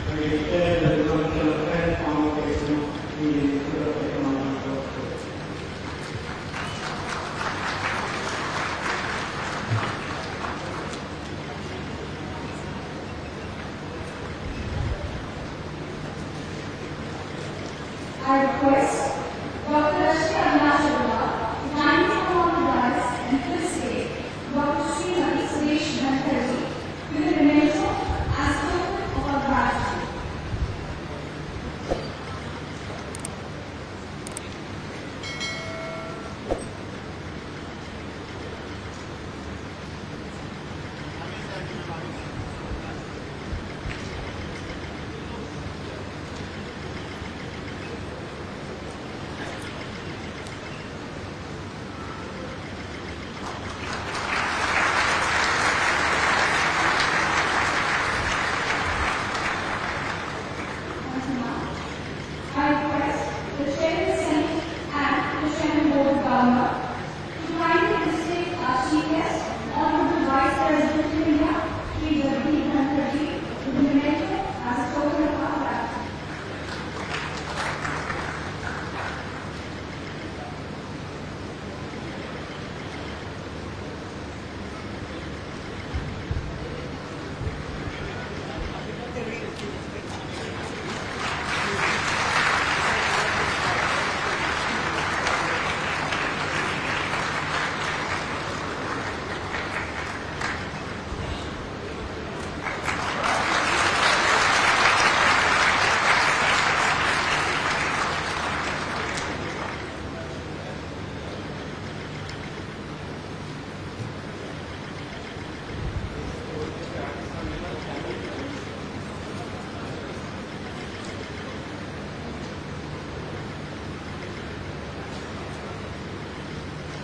I declare the resumption of 10th Convocation meeting of the Economic Jodhpur. I request Dr. Rajya to kindly come on the rise and facilitate Dr. Srimati Suresh Dhankhar with a memento as a token of our gratitude. I request the Chair of the Senate and the Chairman Board of Governors to kindly visit our Chief Guest, Honorable Vice President of India, Shri Jagdeep with the memento as a token of our gratitude.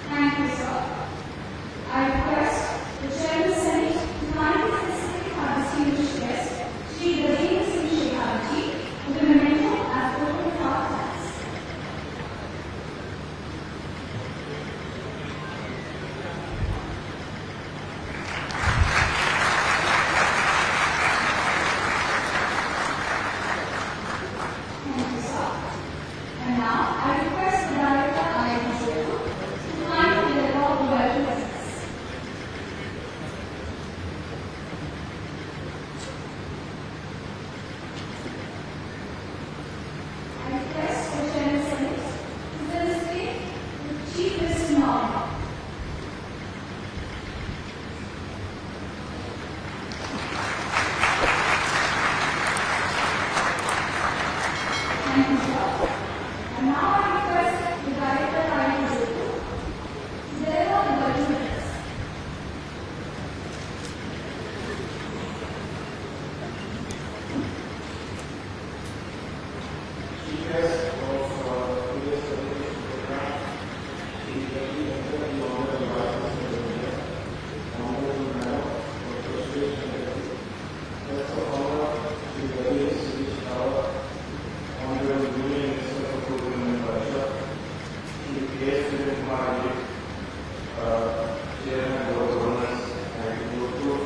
Thank you, sir. I request the Chair of the Senate to kindly facilitate our distinguished guest, Shri Jagdeep with the memento as a token of our thanks. Thank you, sir. And now I request the Director IIT Jodhpur to kindly deliver the welcome messages. I request the Chair of the Senate to felicitate the Chief Guest in honor. Thank you, sir. And now I request the Director of IIT Jodhpur to deliver the welcome address. Chief guest of previous convocation program, Shri Jagdeep, the Honorable Vice President of India, Honorable Madam Dr. Suresh Dhankhar, Guest of Honor, Shri Rajya, Honorable Union Minister for Tourism and Rajya, Shri K. Kumar, Chairman Board of Governors, IIT Jodhpur,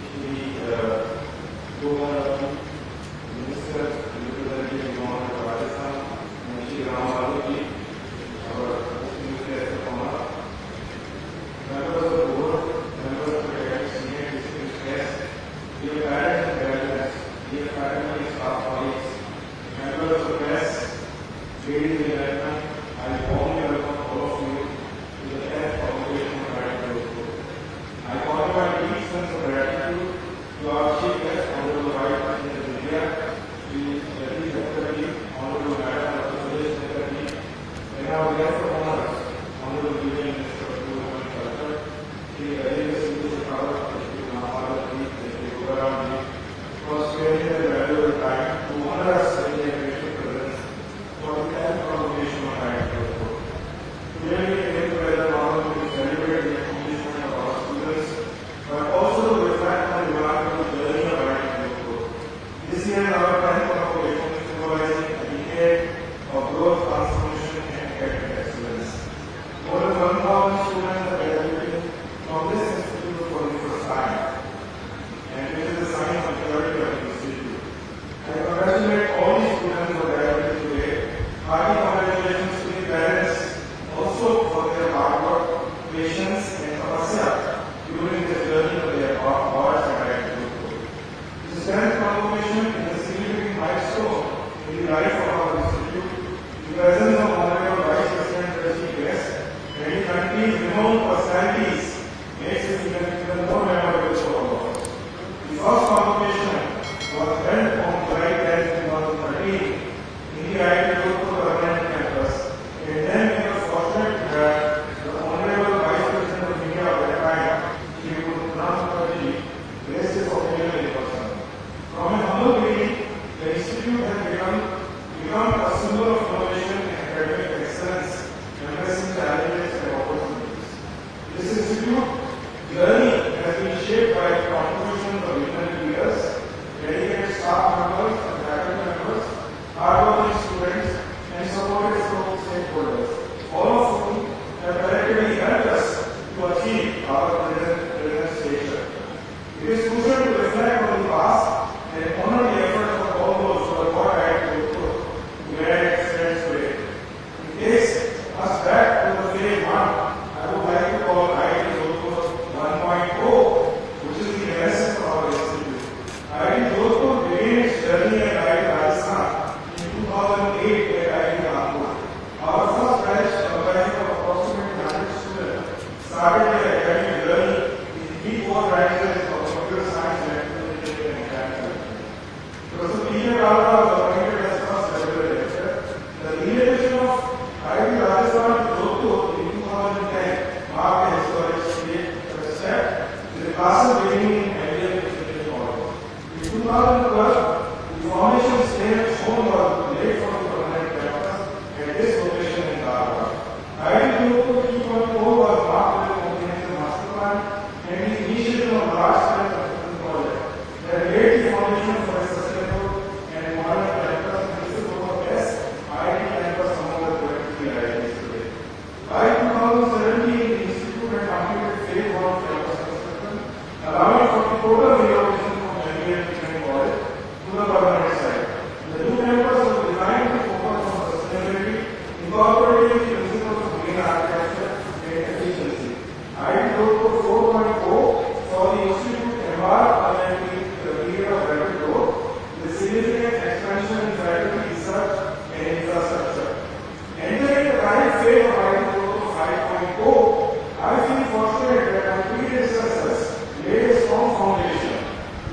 Shri Dhankhar, Minister representing the Government of Rajasthan, and Shri Ramaji, our distinguished guest of honor, members of the board, members of the academic senior distinguished guests, dear parents and graduates, dear faculty and staff colleagues, members of the press, ladies and gentlemen, I warmly welcome all of you to the 10th Convocation of IIT Jodhpur. I offer my deep sense of gratitude to our Chief Guest, Honorable Vice President of India, Shri Jagdeep, Honorable Madam Dr. Suresh Dhankhar, and our guest of honors, Honorable Union Minister of Tourism and Culture, Shri Rajya, Shri Dhankhar, Shri Gogaram, for sparing their valuable time to honor us in their gracious presence for the 10th Convocation of IIT Jodhpur. Today we came together not only to celebrate the accomplishment of our students, but also to reflect on the remarkable journey of IIT Jodhpur. This year, our 10th Convocation is symbolizing a decade of growth, transformation, and academic excellence. Convocation is a significant milestone in the life of our institute. The presence of Honorable Vice President Rajya guest, many countries renowned personalities, makes this event even more memorable for all of us. The first Convocation was held on July 10, 2013 in the IIT Jodhpur Permanent Campus, and then we were fortunate to have the Honorable Vice President of India of that time, Dhankhar, grace his opinion in person. From a humble beginning, the institute has become a symbol of innovation and academic excellence, embracing challenges and opportunities. This institute journey has been shaped by contributions of visionary leaders, dedicated staff members and faculty members, hardworking students, and supported stakeholders, all of whom have collectively helped us to achieve our present station. It is crucial to reflect on the past and honor the efforts of all those who have worked at Jodhpur to get excellence today. In case us back to the phase 1, I would like to call IIT Jodhpur 1.0, which is the essence of our institute. IIT Jodhpur began its journey at IIT Rajasthan in 2008 at IIT Dhankhar. Our first batch, comprising of approximately 100 students, started their academic journey in 3-4 branches of computer science, electrical engineering, and mechanical engineering. Professor P. J. Kalra was appointed as first regular lecturer. The relocation of IIT Rajasthan to Jodhpur in 2010 marked a historic step, with the classes beginning in India in order. In 2012, the formation stage shown was late for the permanent campus at this location in Dhankhar. IIT Jodhpur 2.0 was marked with a comprehensive master plan and the initiative of large-scale construction project that laid the foundation for a sustainable and modern campus, and this is one of the best IIT campus among the 23 IITs today. By 2017, the institute had completed phase 1 of campus construction, allowing for the total relocation from MBA Engineering College to the permanent site. The new campus was designed to focus on sustainability, incorporating the principles of green architecture and efficiency. IIT Jodhpur 4.0 saw the institute embark on a period of rapid growth with significant expansion in faculty research and infrastructure. Entering the current phase of IIT Jodhpur 5.0, I feel fortunate that our predecessors laid a strong foundation.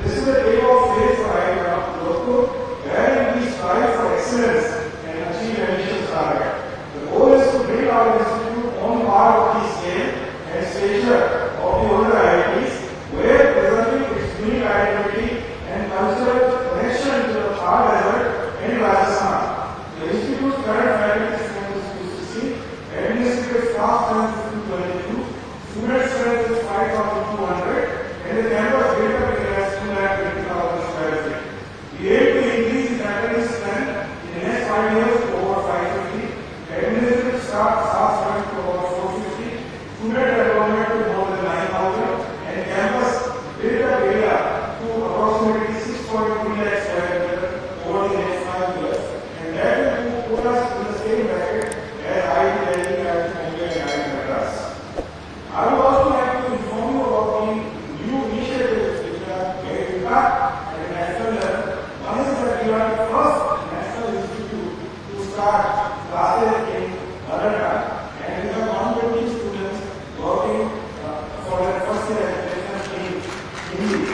This is the takeoff phase for IIT Jodhpur, wherein we strive for excellence and achieve ambitious targets. The goal is to bring our institute on par with the scale and stature of the older IITs, where preserving its unique identity and cultural connection to the Thar Desert and Rajasthan. The institute's current faculty strength is 260, administrative staff strength is 222, student strength is 5,200, and the campus data area is 220,000 square feet. We aim to increase the faculty strength in the next 5 years to over 550, administrative staff strength to over 450, student enrollment to more than 9,000, and campus data area to approximately 6.3 lakh square meter over the next 5 years. And that will put us in the same bracket as IIT Delhi, IIT Bombay, and IIT Madras. I would also like to inform you about the new initiatives which are made in at national level. One is that we are the first national institute to start classes in Rajya, and we have 120 students working for their first year education in Hindi.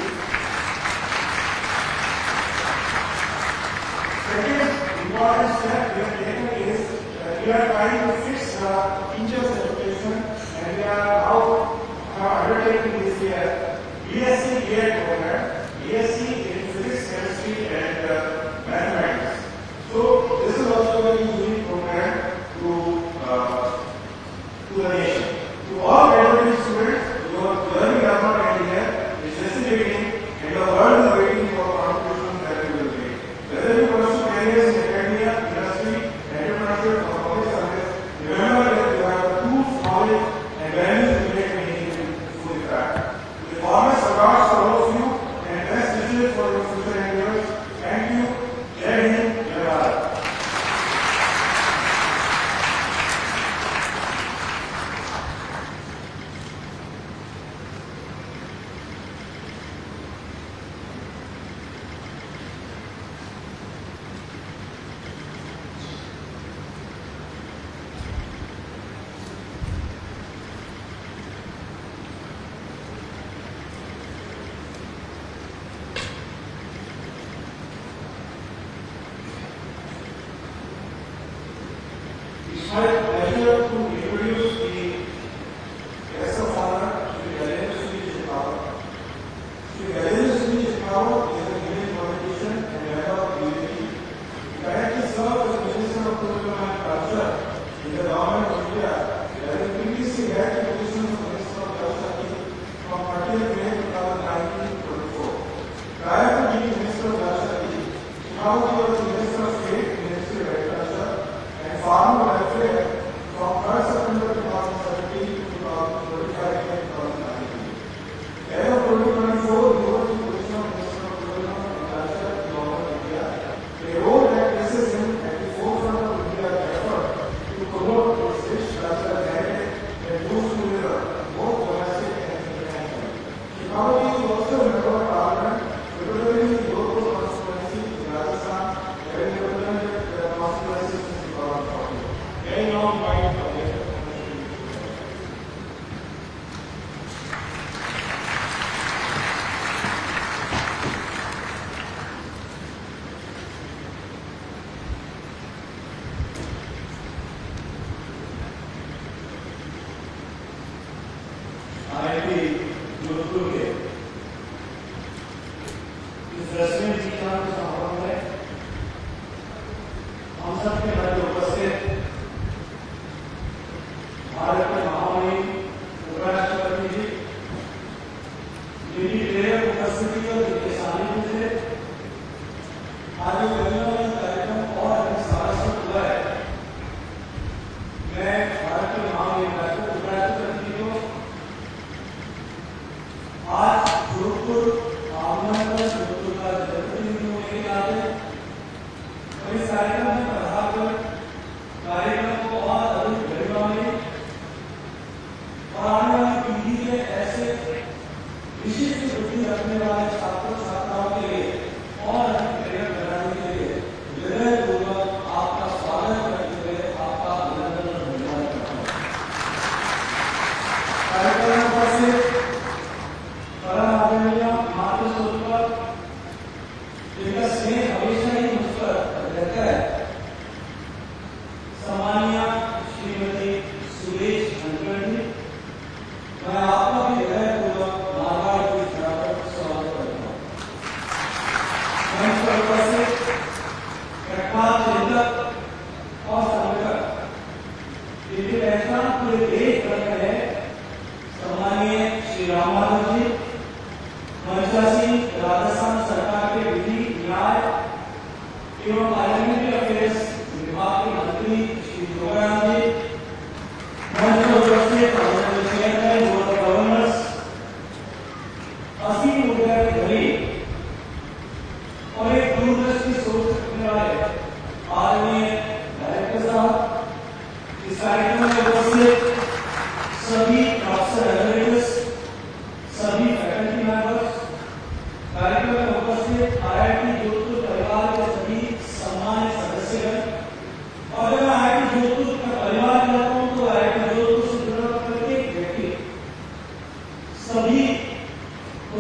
Second important step we have taken is that we are trying to fix teachers' education, and we are now undertaking this year BSc B.Ed program, BSc in physics, chemistry, and mathematics. So this is also a very unique program to the nation. To all graduate students, your journey does not end here. It's just the beginning, and the world is waiting for contributions that you will make. Whether you pursue careers in academia, industry, entrepreneurship, or public service, remember that you have the tools, knowledge, and values to make meaningful impact. The former cigars for all of you, and best wishes my pleasure to introduce the guest of honor, Shri Jagdeep. Shri Jagdeep is an Indian politician and member of IIT. He currently serves as Minister of Tourism and Culture in the Government of India, having previously held the position of Minister of Culture from 30th May 2019 to 24. Prior to being Minister of Culture, Shri was the Minister of State, Ministry of Agriculture and Farmer Welfare from 1st September 2017 to 2025 and 2019. As of 2024, he was the position of Minister of Tourism and Culture in the Government of India, a role that places him at the forefront of India's effort to promote its rich cultural heritage and boost tourism, both domestic and international. Shri is also a member of Parliament, representing the Jodhpur constituency in Rajasthan, having represented the constituency since 2014. May I now invite the guest of honor, IIT Jodhpur के इस रस्मी दीक्षांत समारोह में हम सबके मध्य उपस्थित भारत के महामहिम उपराष्ट्रपति जी, जिनकी प्रेरक उपस्थिति और जिनके सानिध्य से आज ये गंगावली कार्यक्रम और अधिक सारस्वत हुआ है। मैं भारत के महामहिम उपराष्ट्रपति जी को आज जोधपुर आगमन पर जोधपुर का जनप्रतिनिधि होने के नाते और इस कार्यक्रम में प्रधानकर कार्यक्रम को और अधिक गरिमामय और आने वाली पीढ़ी के ऐसे विशिष्ट बुद्धि रखने वाले छात्रों छात्राओं के लिए और अधिक प्रेरक बनाने के लिए हृदयपूर्वक आपका स्वागत करते हुए आपका अभिनंदन और धन्यवाद करता हूँ। कार्यक्रम पर से परम आदरणीय मातृ स्वरूप जिनका स्नेह हमेशा ही मुझ पर रहता है, सम्मानीय श्रीमती सुरेश धनखड़ जी, मैं आपका भी हृदयपूर्वक मारवाड़ की धरा पर स्वागत करता हूँ। मंच पर उपस्थित प्रख्यात चिंतक और संगठक जिनकी पहचान पूरे देश भर में है, सम्मानीय श्री रामाधव जी, मंचासी राजस्थान सरकार के विधि न्याय एवं पार्लियामेंट्री अफेयर्स विभाग के मंत्री श्री जोगराम जी, मंच पर उपस्थित honourable chairman board of governors, असीम ऊर्जा के धनी और एक दूरदर्शी सोच रखने वाले आदरणीय डायरेक्टर साहब, इस कार्यक्रम में उपस्थित सभी प्रोफेसर एमरिटस, सभी फैकल्टी मेंबर्स, कार्यक्रम में उपस्थित IIT जोधपुर परिवार के सभी सम्मानित सदस्यगण, और अगर IIT जोधपुर का परिवार कहता हूं तो IIT जोधपुर से जुड़ा प्रत्येक व्यक्ति सभी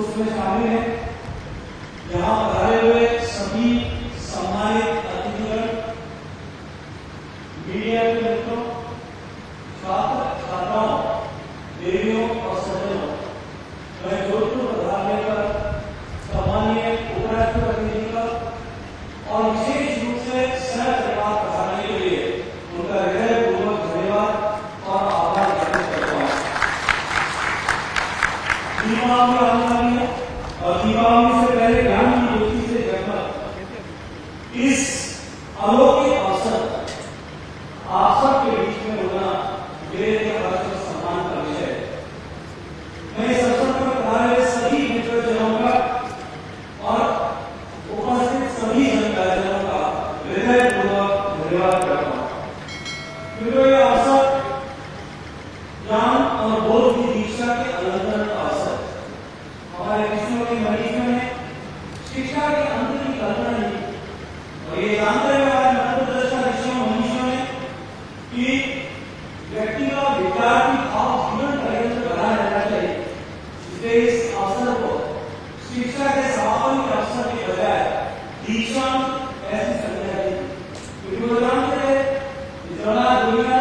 उसमें शामिल है। यहाँ पधारे हुए सभी सम्मानित अतिथिगण, मीडिया के मित्रों, छात्र छात्राओं, देवियों और सज्जनों, मैं जोधपुर पधारने पर सम्मानीय उपराष्ट्रपति जी का और विशेष रूप से सह परिवार पधारने के लिए उनका हृदयपूर्वक धन्यवाद और आभार व्यक्त करता हूँ। दीपावली आने वाली है और दीपावली से पहले ज्ञान की ज्योति से जगमग इस अलौकिक अवसर आप सबके बीच में होना मेरे लिए हर्ष और सम्मान का विषय है। मैं इस अवसर पर पधारे हुए सभी मित्रजनों का और उपस्थित सभी जनताजनों का हृदयपूर्वक धन्यवाद करता हूँ। क्योंकि यह अवसर ज्ञान और बोध की दीक्षा के अनंतन का अवसर हमारे विश्व के मरीज में शिक्षा के अंत की कल्पना नहीं, और ये जानते हुए आज मंत्रदृष्टा ऋषियों मनुष्यों ने कि व्यक्ति का विद्यार्थी भाव जीवन पर्यंत बना रहना चाहिए, इसलिए इस अवसर को शिक्षा के समापन के अवसर के बजाय दीक्षांत ऐसी संज्ञा दी, क्योंकि वो जानते हैं इस दौरान दुनिया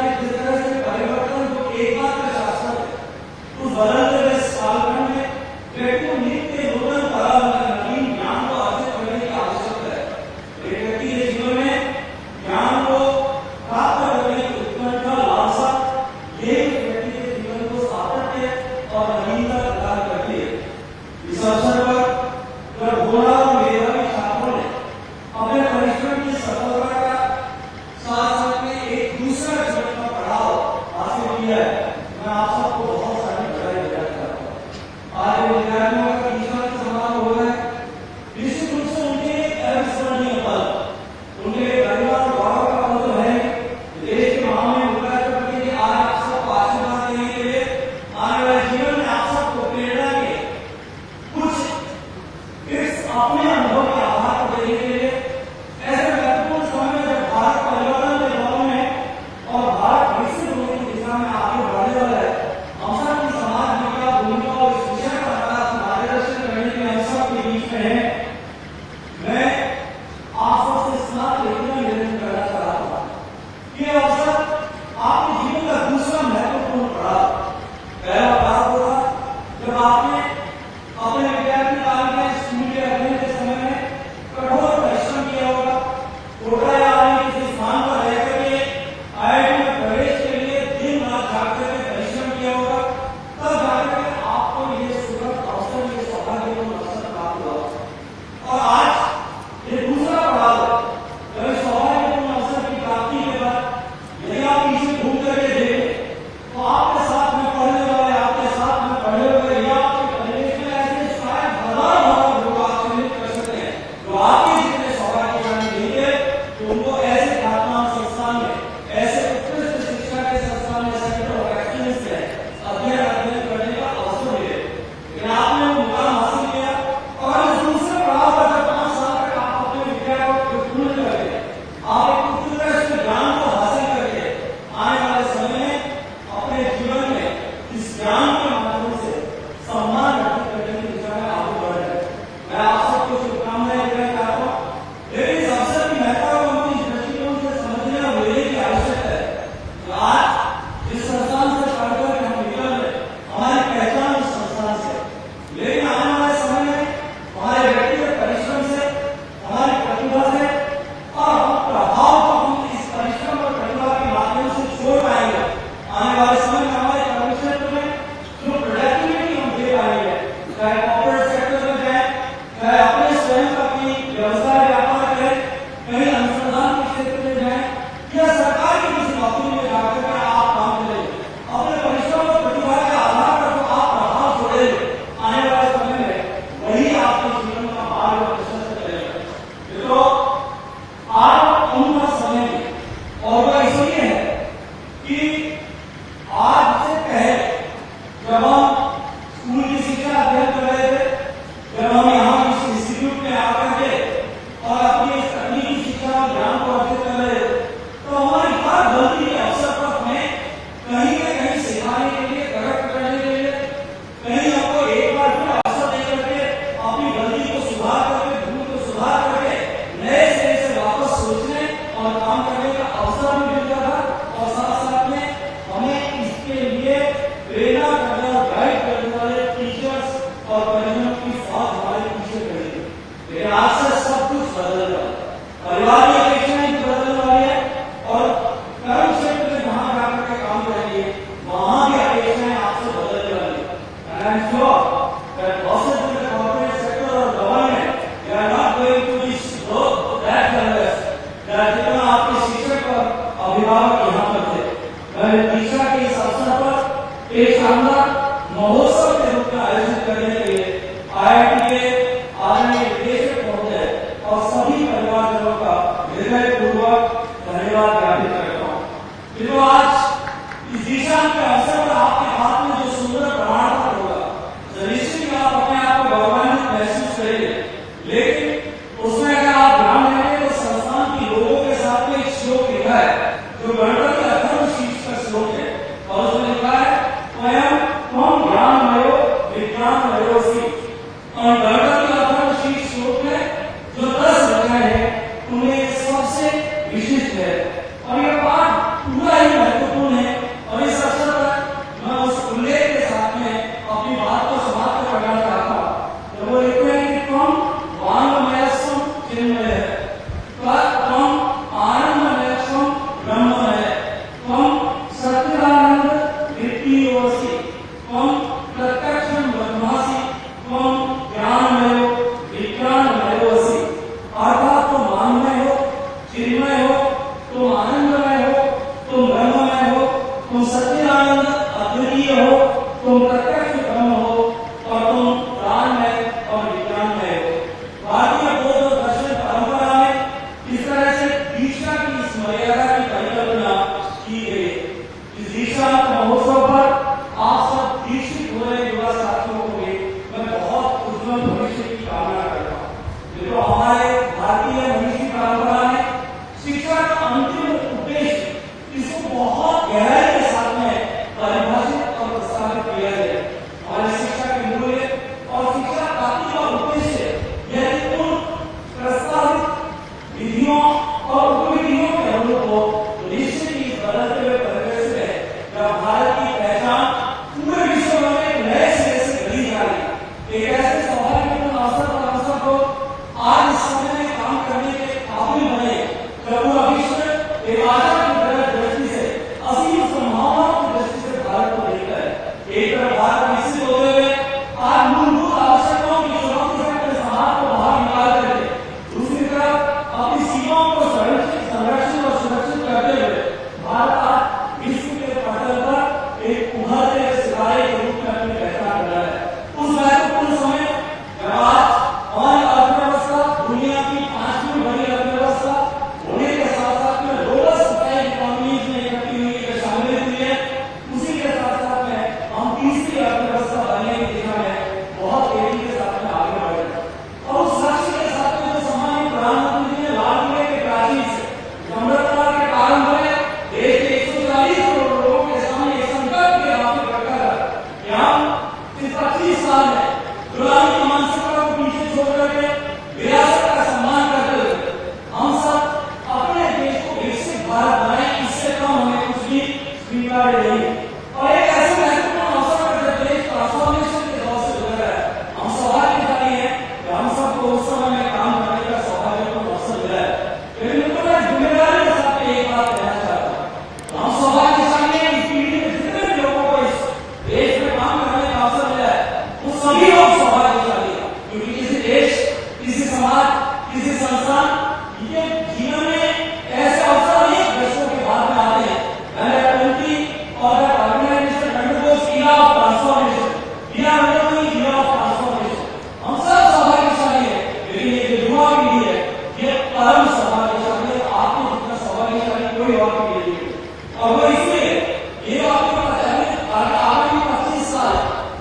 निश्चित है और यह पाठ पूरा ही महत्वपूर्ण है। और इस अवसर पर मैं उस उल्लेख के साथ में अपनी बात को समाप्त करना चाहता हूँ। तो वो लिखते हैं कि तुम वांगमयस्वम चिन्मय है, तुम आनंदमयस्वम ब्रह्म है, तुम सच्चिदानंद नित्योऽसि, तुम प्रत्यक्षं ब्रह्मासि, तुम ज्ञानमयो विज्ञानमयोऽसि। अर्थात तुम वांगमय हो, चिन्मय हो, तुम आनंदमय हो, तुम ब्रह्ममय हो, तुम सच्चिदानंद अद्वितीय हो, तुम प्रत्यक्ष ब्रह्म हो और तुम ज्ञानमय और विज्ञानमय हो। भारतीय बौद्ध दर्शन परंपरा में इस तरह से दीक्षा की इस मर्यादा की परिकल्पना की गई। इस दीक्षा महोत्सव पर आप सब दीक्षित हो रहे युवा साथियों को भी मैं बहुत उज्जवल भविष्य की कामना करता हूँ। ये तो हमारे भारतीय मनीषी परंपरा में शिक्षा का अंतिम उद्देश्य, इसको बहुत गहराई के साथ में परिभाषित और प्रस्तावित किया गया। हमारी शिक्षा के मूल्य और शिक्षा प्राप्ति का उद्देश्य यदि उन प्रस्तावित विधियों और उपविधियों के अनुरूप हो तो निश्चित ही इस बदलते हुए परिवेश में जब भारत की पहचान पूरे विश्व में एक नए सिरे से गढ़ी जा रही, एक ऐसे सौभाग्यपूर्ण अवसर पर हम सबको आज इस समय में काम करने के काबिल बने जब पूरा विश्व एक आजाद की दृष्टि से असीम संभावनाओं की दृष्टि से भारत को देखता है। एक तरफ भारत विकसित होते हुए आज मूलभूत आवश्यकताओं की चुनौती से अपने समाज को बाहर निकाल करके दूसरी तरफ अपनी सीमाओं को संरक्षित और सुरक्षित करते हुए भारत आज विश्व के पटल पर एक उभरते हुए सितारे के रूप में अपनी पहचान कर रहा है। उस महत्वपूर्ण समय जब आज हमारी अर्थव्यवस्था दुनिया की 5वीं बड़ी अर्थव्यवस्था होने के साथ साथ में ग्लोबल सप्लाई इकोनॉमीज में इकट्ठी हुई है, शामिल हुई है, उसी के साथ साथ में हम तीसरी अर्थव्यवस्था बनने की दिशा में बहुत तेजी के साथ में आगे बढ़ रहे हैं। और उस लक्ष्य के साथ में जो सम्मानित प्रधानमंत्री जी ने लाल किले के प्राचीर से अमृतपाल के प्रारंभ में देश के 140 करोड़ लोगों के सामने एक संकल्प के बात रखकर कि हम इस 25 साल में गुलामी की मानसिकता को पीछे छोड़ करके विरासत का सम्मान करते हुए हम सब अपने देश को विकसित भारत बनाएं, इससे कम हमें कुछ भी स्वीकार्य नहीं। और एक ऐसे महत्वपूर्ण अवसर पर जब देश ट्रांसफॉर्मेशन के दौर से गुजर रहा है, हम सौभाग्यशाली हैं कि हम सबको उस समय में काम करने का सौभाग्यपूर्ण अवसर मिला है। लेकिन मैं जिम्मेदारी के साथ एक बात कहना चाहता हूँ, हम सौभाग्यशाली हैं इस पीढ़ी में जितने भी लोगों को इस देश में काम करने का अवसर मिला है, वो सभी लोग सौभाग्यशाली हैं, क्योंकि किसी देश, किसी समाज, किसी संस्थान के जीवन में ऐसे अवसर अनेक दशकों के बाद में आते हैं। और organisation undergoes era of transformation, we are undergoing era of transformation। हम सब सौभाग्यशाली हैं, लेकिन ये जो युवा पीढ़ी है ये परम सौभाग्यशाली है। आपके जितना सौभाग्यशाली कोई और पीढ़ी नहीं है। और वो इसलिए ये आपको पता है आगामी 25 साल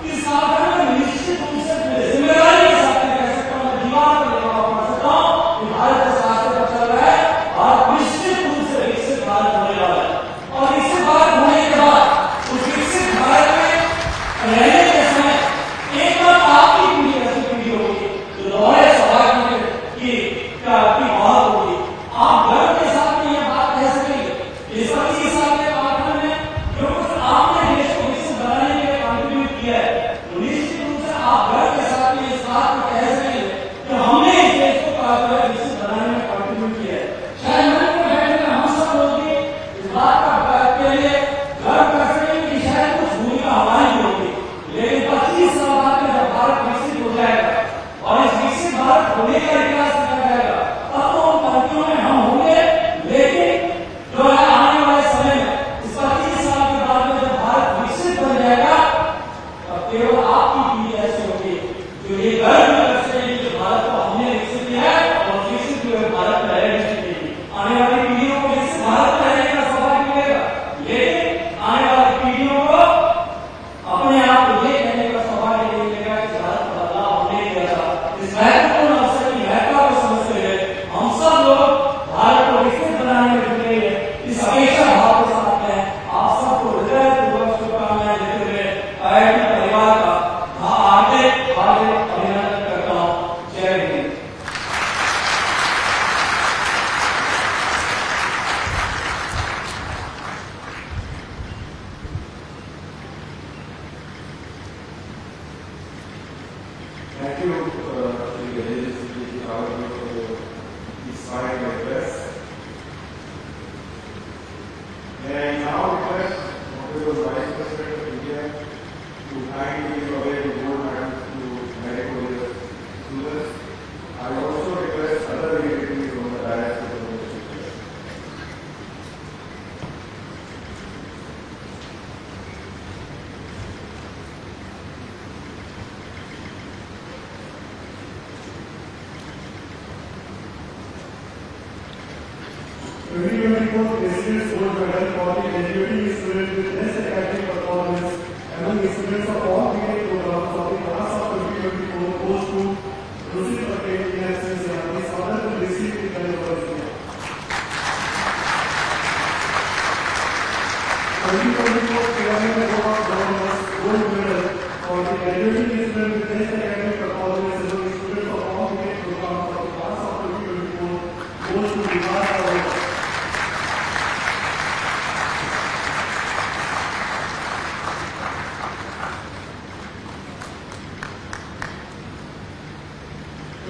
इस कालखंड में निश्चित रूप से जिम्मेदारी के साथ में कह सकता हूँ, मैं दीवार पर लिखा पढ़ सकता हूँ कि भारत इस रास्ते पर चल रहा है और निश्चित रूप से विकसित भारत होने वाला है। और विकसित भारत होने के बाद उस विकसित भारत में रहने के समय एक बार आपकी पीढ़ी ऐसी पीढ़ी होगी जो दोहरे सौभाग्य की बहुत होगी। आप गर्व के साथ में यह बात कह सकेंगे इस 25 साल के कालखंड में जो कुछ आपने देश को विकसित बनाने के लिए कंट्रीब्यूट किया है, तो निश्चित रूप से आप गर्व के साथ में इस बात को कह सकेंगे कि हमने इस देश को विकसित बनाने में कंट्रीब्यूट किया है। शायद मन में बैठे हुए हम सब लोग भी इस बात का के लिए गर्व कर सकेंगे कि शायद कुछ भूमिका हमारी होगी। लेकिन 25 साल बाद में जब भारत विकसित हो जाएगा और इस विकसित भारत होने का इतिहास लिखा जाएगा, तब 2024 President's Gold Medal for the graduating students with best academic performance among students of all BA programs of the class of 2024 goes to Rusi Patel in absence and is honored to receive the Convocation. 2024 Parliamentary Gold Medal for the graduating students with best academic performance among students of all BA programs of the class of 2024 goes to Dhankhar.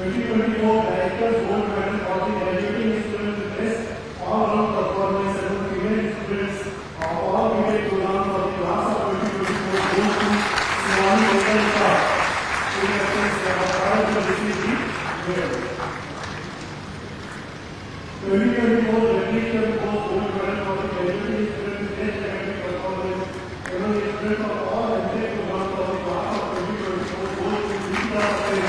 2024 Director's Gold Medal for the graduating students with best all-round performance among female students of all BA programs of the class of 2024 goes to Sivani Gopal. In essence, they are proud to receive the medal. 2024 Jagdeep Gold Medal for the graduating students with best academic performance among students of all MA programs of the class of 2024 goes to Rajya.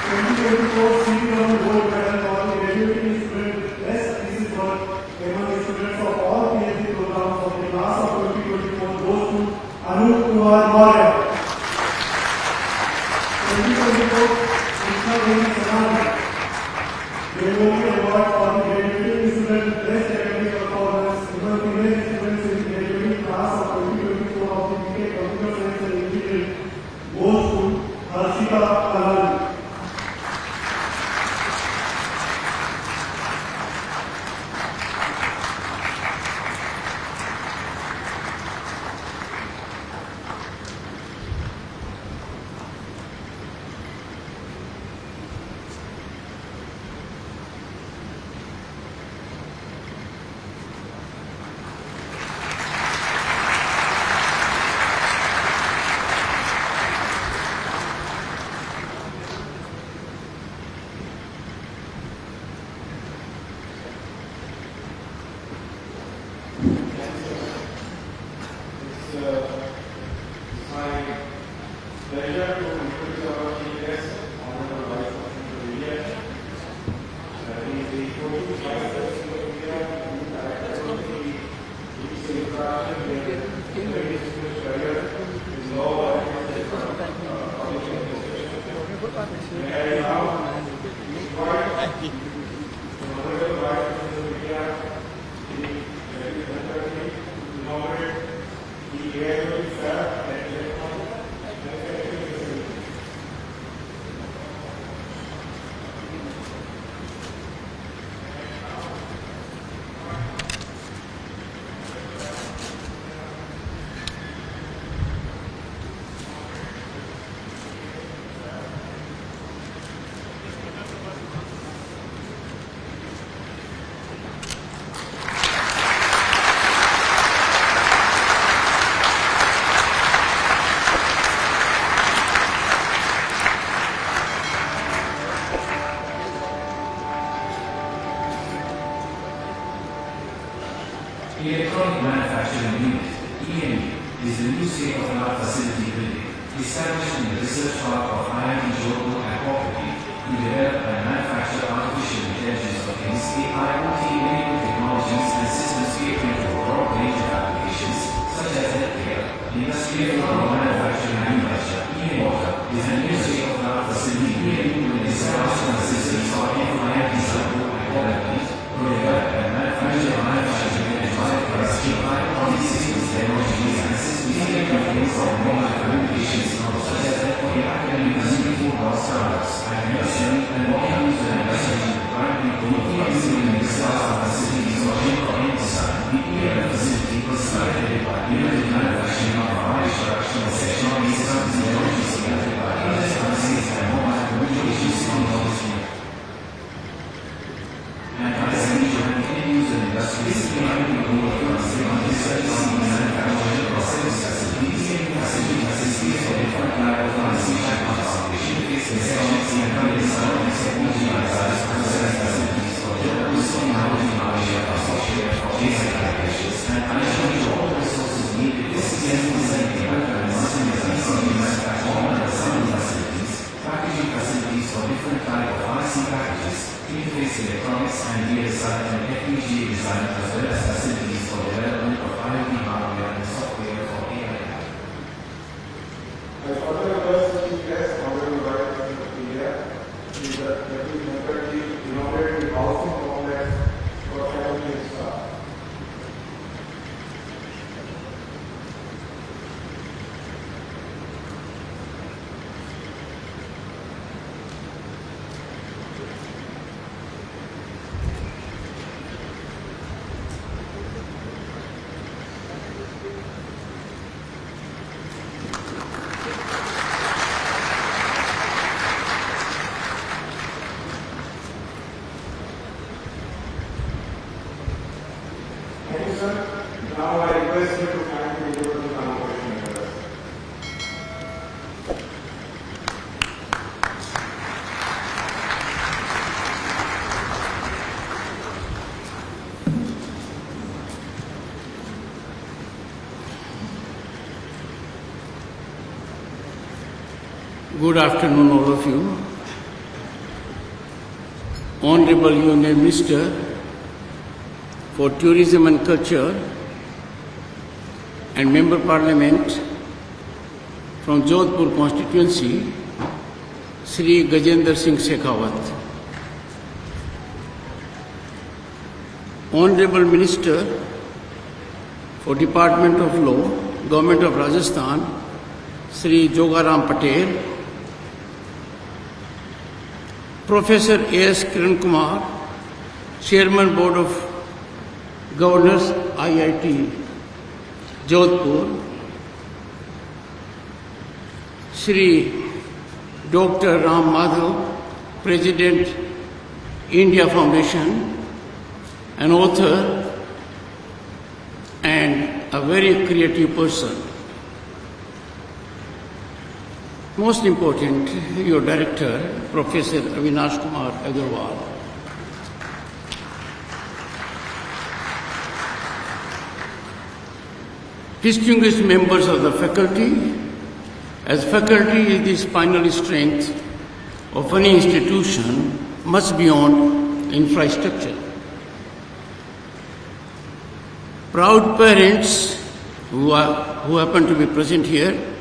2024 Senior Gold Medal for the graduating students with best thesis work among students of all PhD programs of the class of 2024 goes to Anup Kumar Maurya. 2024 Krishna Veni Sanani Devoli Award for the graduating students with best academic performance among female students in the graduating class of 2024 of the BA Computer Science and Engineering goes to Harshita Kalani. 'State-of-the-art facility building, established in the research park of IIT Jodhpur and Property, to develop and manufacture artificial intelligence of things, IoT-enabled technologies and systems catering to a broad range of applications, such as healthcare, industrial or manufacturing, agriculture, even water, is an new state-of-the-art facility building with established assistance of IIT Jodhpur and Property, to develop and manufacture manufacturing and IoT systems, technologies and systems catering to of mobile communications, such as academic and food physics, electronics, and data science and FPGA design, as well as facilities for development of IoT hardware and software for AI. I further request Chief Guest, Honorable Vice of India, is that Deputy Dhankhar ji inaugurate the housing complex for family and staff. Thank you, sir. Now I request you to kindly go to the convocation address. Good afternoon, all of you. Honorable Union Minister for Tourism and Culture and Member Parliament from Jodhpur constituency, Sri Gajendra Singh Shekhawat. Honorable Minister for Department of Law, Government of Rajasthan, Sri Jogaram Patel. Professor A.S. Kiran Kumar, Chairman Board of Governors, IIT, Jodhpur. Shri Dr. Ram Madhav, President, India Foundation, an author and a very creative person. Most important, your director, Professor Avinash Kumar Agarwal. Distinguished members of the faculty, as faculty is the spinal strength of any institution, much beyond infrastructure. Proud parents who happen to be present here,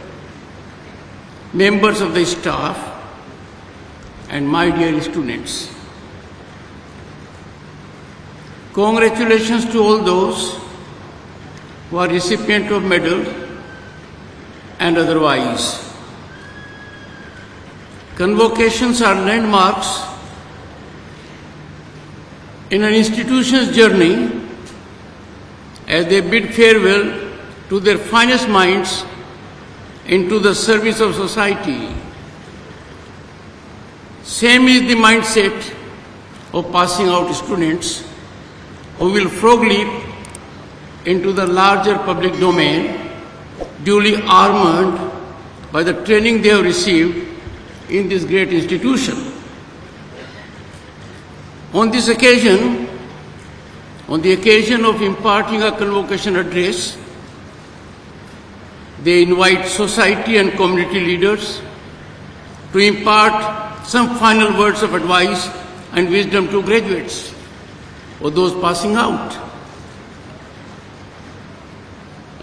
members of the staff, and my dear students. Congratulations to all those who are recipients of medals and otherwise. Convocations are landmarks in an institution's journey as they bid farewell to their finest minds into the service of society. Same is the mindset of passing out students who will frog leap into the larger public domain, duly armed by the training they have received in this great institution. On the occasion of imparting a convocation address, they invite society and community leaders to impart some final words of advice and wisdom to graduates or those passing out.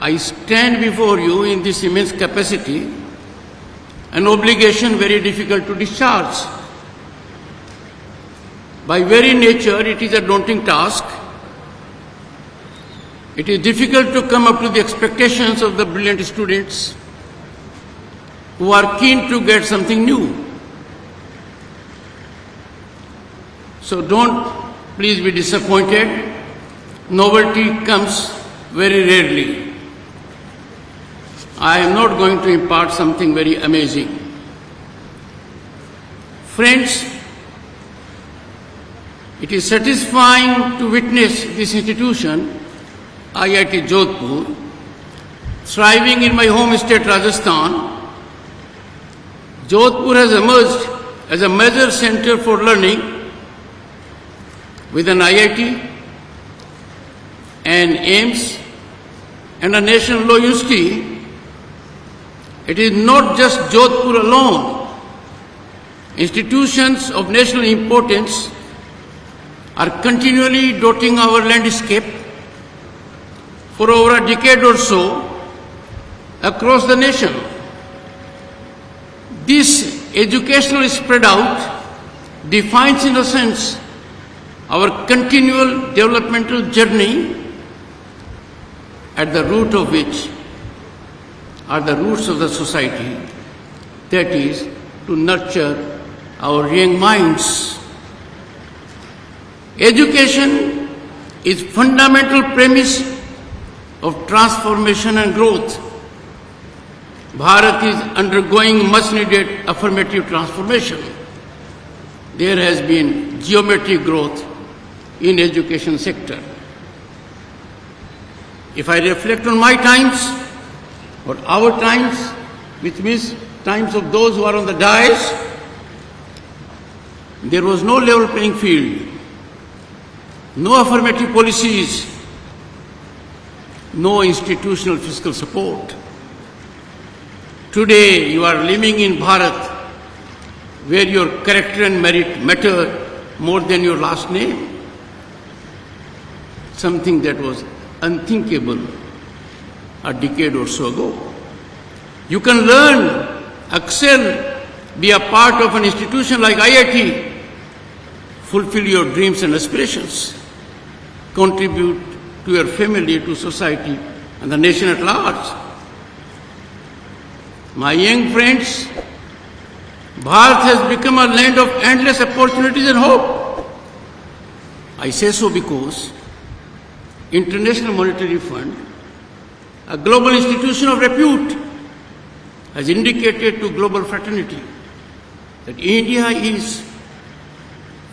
I stand before you in this immense capacity, an obligation very difficult to discharge. By very nature, it is a daunting task. It is difficult to come up to the expectations of the brilliant students who are keen to get something new. So don't please be disappointed. Novelty comes very rarely. I am not going to impart something very amazing. Friends, it is satisfying to witness this institution, IIT Jodhpur, thriving in my home state Rajasthan. Jodhpur has emerged as a major center for learning with an IIT, an AIMS, and a national law university. It is not just Jodhpur alone. Institutions of national importance are continually dotting our landscape for over a decade or so across the nation. This educational spread out defines, in a sense, our continual developmental journey, at the root of which are the roots of the society, that is, to nurture our young minds. Education is fundamental premise of transformation and growth. Bharat is undergoing much needed affirmative transformation. There has been geometric growth in education sector. If I reflect on my times, or our times, which means times of those who are on the dais, there was no level playing field, no affirmative policies, no institutional fiscal support. Today you are living in Bharat, where your character and merit matter more than your last name. Something that was unthinkable a decade or so ago. You can learn, excel, be a part of an institution like IIT, fulfill your dreams and aspirations, contribute to your family, to society, and the nation at large. My young friends, Bharat has become a land of endless opportunities and hope. I say so because International Monetary Fund, a global institution of repute, has indicated to global fraternity that India is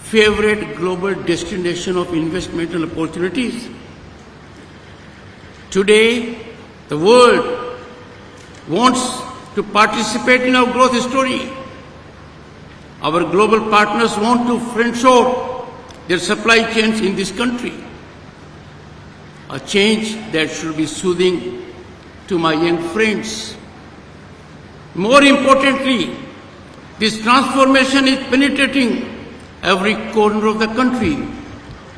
favorite global destination of investment and opportunities. Today, the world wants to participate in our growth story. Our global partners want to friendshore their supply chains in this country. A change that should be soothing to my young friends. More importantly, this transformation is penetrating every corner of the country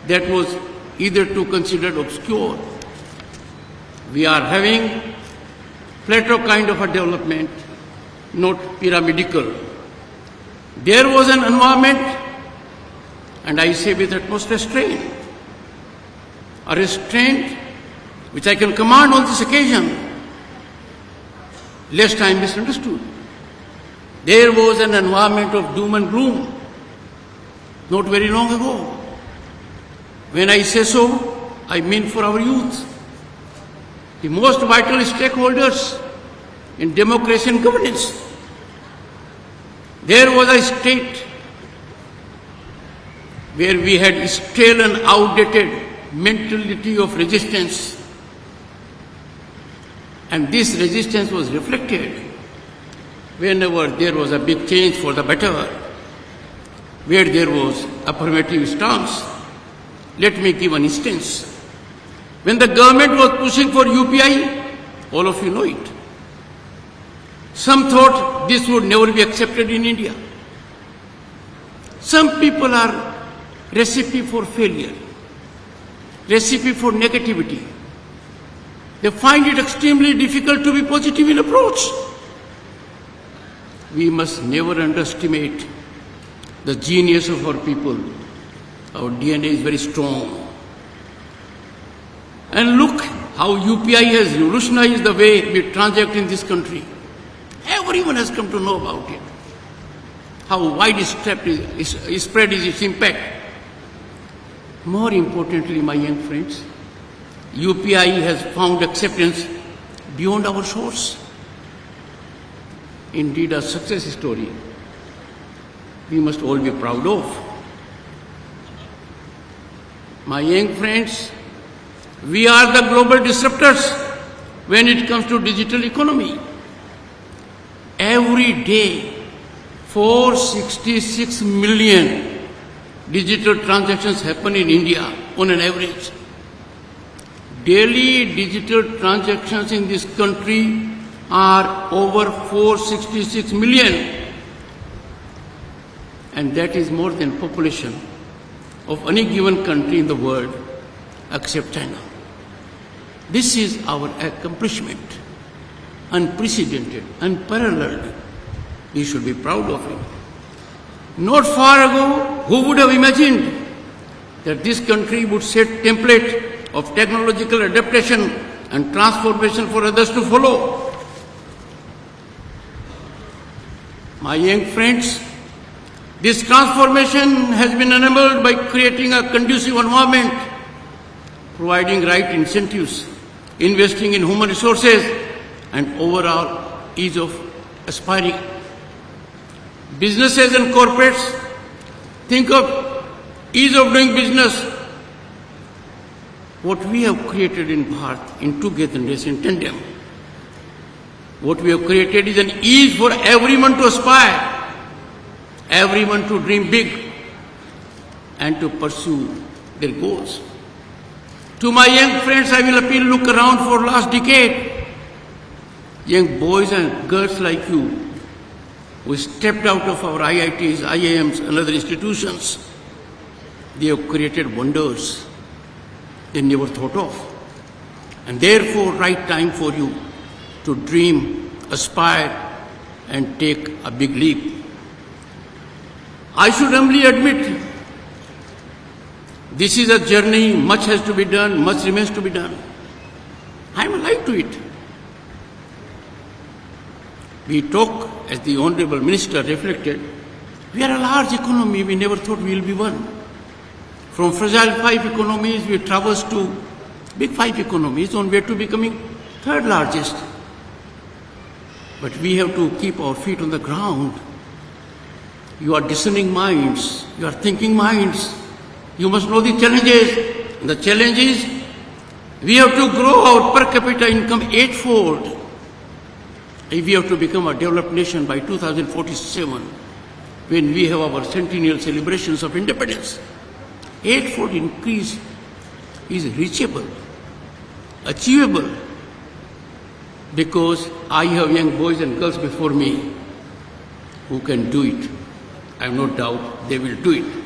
that was hitherto considered obscure. We are having plateau kind of a development, not pyramidical. There was an environment, and I say with utmost restraint, a restraint which I can command on this occasion, lest I am misunderstood. There was an environment of doom and gloom not very long ago. When I say so, I mean for our youth, the most vital stakeholders in democracy and governance. There was a state where we had stale and outdated mentality of resistance, and this resistance was reflected whenever there was a big change for the better, where there was affirmative stance. Let me give an instance. When the government was pushing for UPI, all of you know it, some thought this would never be accepted in India. Some people are recipe for failure, recipe for negativity. They find it extremely difficult to be positive in approach. We must never underestimate the genius of our people. Our DNA is very strong. And look how UPI has revolutionized the way we transact in this country. Everyone has come to know about it. How widespread is its impact. More importantly, my young friends, UPI has found acceptance beyond our shores. Indeed, a success story we must all be proud of. My young friends, we are the global disruptors when it comes to digital economy. Every day, 466 million digital transactions happen in India on an average. Daily digital transactions in this country are over 466 million, and that is more than population of any given country in the world except China. This is our accomplishment, unprecedented, unparalleled. We should be proud of it. Not far ago, who would have imagined that this country would set template of technological adaptation and transformation for others to follow? My young friends, this transformation has been enabled by creating a conducive environment, providing right incentives, investing in human resources, and overall ease of aspiring. Businesses and corporates think of ease of doing business. What we have created in Bharat, in togetherness, in tandem, what we have created is an ease for everyone to aspire, everyone to dream big, and to pursue their goals. To my young friends, I will appeal, look around for last decade. Young boys and girls like you who stepped out of our IITs, IIMs and other institutions, they have created wonders they never thought of. And therefore, right time for you to dream, aspire and take a big leap. I should humbly admit, this is a journey, much has to be done, much remains to be done. I am alive to it. We talk, as the Honorable Minister reflected, we are a large economy, we never thought we will be one. From fragile 5 economies, we traversed to big 5 economies on way to becoming third largest. But we have to keep our feet on the ground. You are discerning minds, you are thinking minds. You must know the challenges. And the challenge is, we have to grow our per capita income 8-fold. If we have to become a developed nation by 2047, when we have our centennial celebrations of independence, 8-fold increase is reachable, achievable, because I have young boys and girls before me who can do it. I have no doubt they will do it.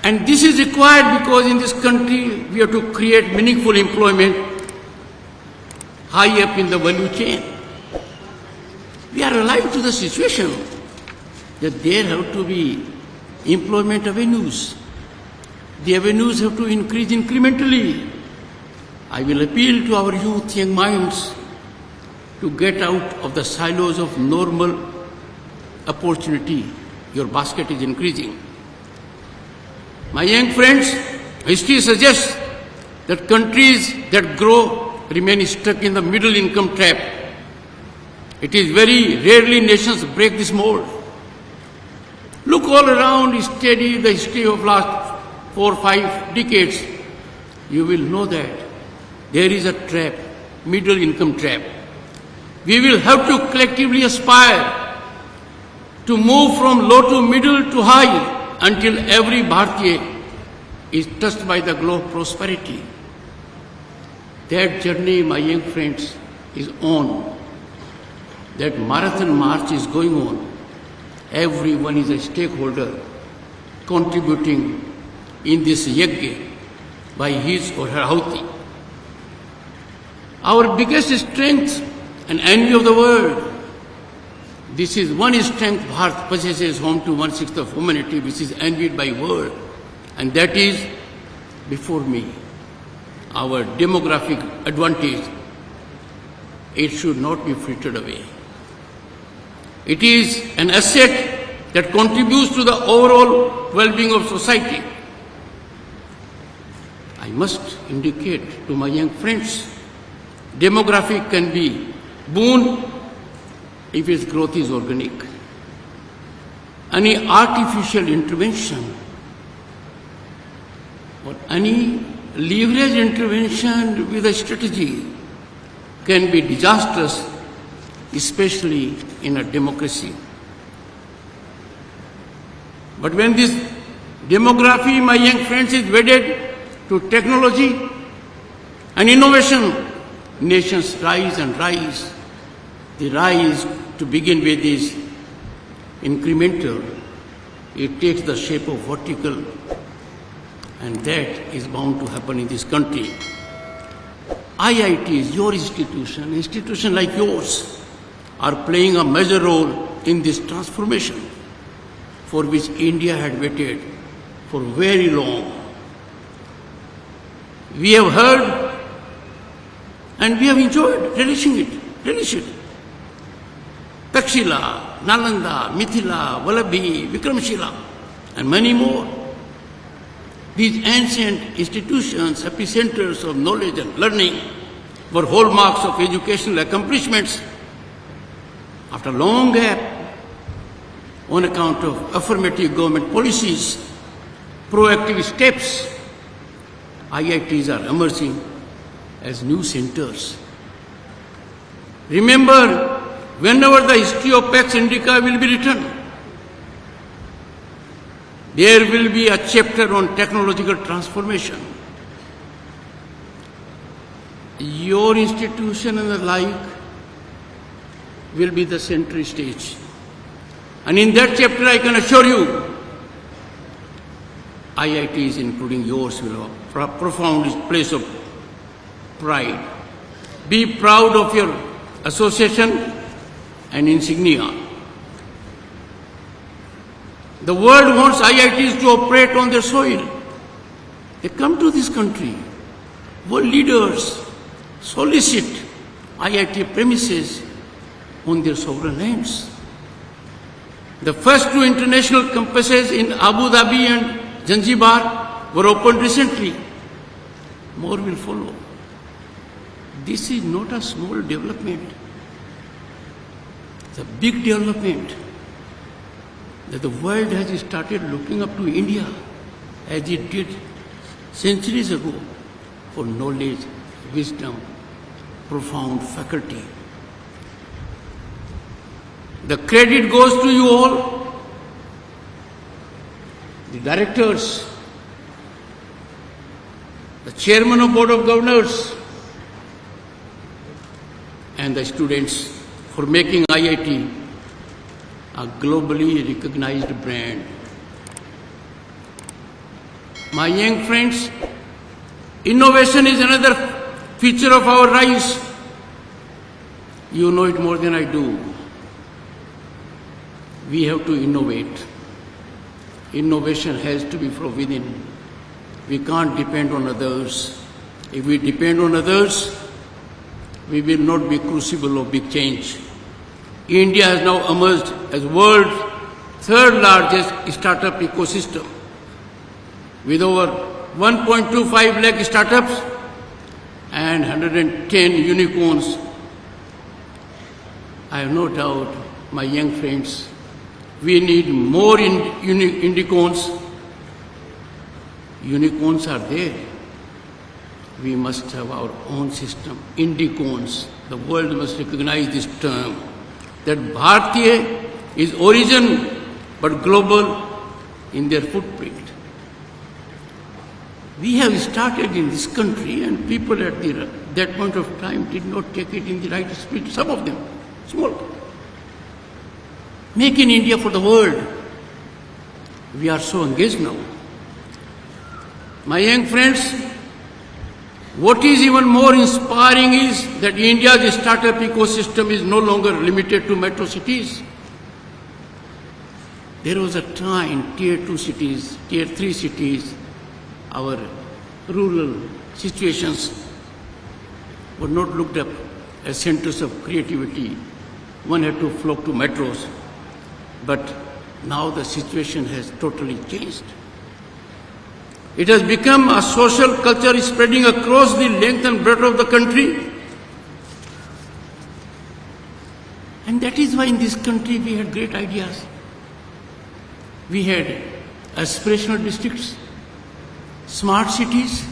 And this is required because in this country we have to create meaningful employment high up in the value chain. We are alive to the situation that there have to be employment avenues. The avenues have to increase incrementally. I will appeal to our youth, young minds, to get out of the silos of normal opportunity. Your basket is increasing. My young friends, history suggests that countries that grow remain stuck in the middle income trap. It is very rarely nations break this mold. Look all around, study the history of last 4 or 5 decades. You will know that there is a trap, middle income trap. We will have to collectively aspire to move from low to middle to high until every Bharatiya is touched by the glow of prosperity. That journey, my young friends, is on. That marathon march is going on. Everyone is a stakeholder contributing in this yajna by his or her ahuti. Our biggest strength and envy of the world. This is one strength Bharat possesses, home to 1/6 of humanity, which is envied by world. And that is, before me, our demographic advantage. It should not be frittered away. It is an asset that contributes to the overall well-being of society. I must indicate to my young friends, demographic can be boon if its growth is organic. Any artificial intervention or any leverage intervention with a strategy can be disastrous, especially in a democracy. But when this demography, my young friends, is wedded to technology and innovation, nations rise and rise. The rise to begin with is incremental, it takes the shape of vertical, and that is bound to happen in this country. IITs, your institution like yours, are playing a major role in this transformation for which India had waited for very long. We have heard and we have enjoyed relishing it. Takshila, Nalanda, Mithila, Vallabhi, Vikramshila, and many more. These ancient institutions, epicenters of knowledge and learning, were hallmarks of educational accomplishments. After a long gap, on account of affirmative government policies, proactive steps, IITs are emerging as new centers. Remember, whenever the history of Pax Indica will be written, there will be a chapter on technological transformation. Your institution and the like will be the center stage. And in that chapter, I can assure you, IITs, including yours, will have a profound place of pride. Be proud of your association and insignia. The world wants IITs to operate on their soil. They come to this country. World leaders solicit IIT premises on their sovereign lands. The first two international campuses in Abu Dhabi and Zanzibar were opened recently. More will follow. This is not a small development. It's a big development that the world has started looking up to India as it did centuries ago for knowledge, wisdom, profound faculty. The credit goes to you all, the directors, the chairman of board of governors, and the students for making IIT a globally recognized brand. My young friends, innovation is another feature of our rise. You know it more than I do. We have to innovate. Innovation has to be from within. We can't depend on others. If we depend on others, we will not be crucible of big change. India has now emerged as world's third largest startup ecosystem, with over 1.25 lakh startups and 110 unicorns. I have no doubt, my young friends, we need more unicorns. Unicorns are there. We must have our own system. Indicorns. The world must recognize this term. That Bharatiya is origin but global in their footprint. We have started in this country, and people at that point of time did not take it in the right spirit. Some of them, small. Make in India for the world. We are so engaged now. My young friends, what is even more inspiring is that India's startup ecosystem is no longer limited to metro cities. There was a time, tier 2 cities, tier 3 cities, our rural situations were not looked up as centers of creativity. One had to flock to metros. But now the situation has totally changed. It has become a social culture spreading across the length and breadth of the country. And that is why in this country we had great ideas. We had aspirational districts, smart cities.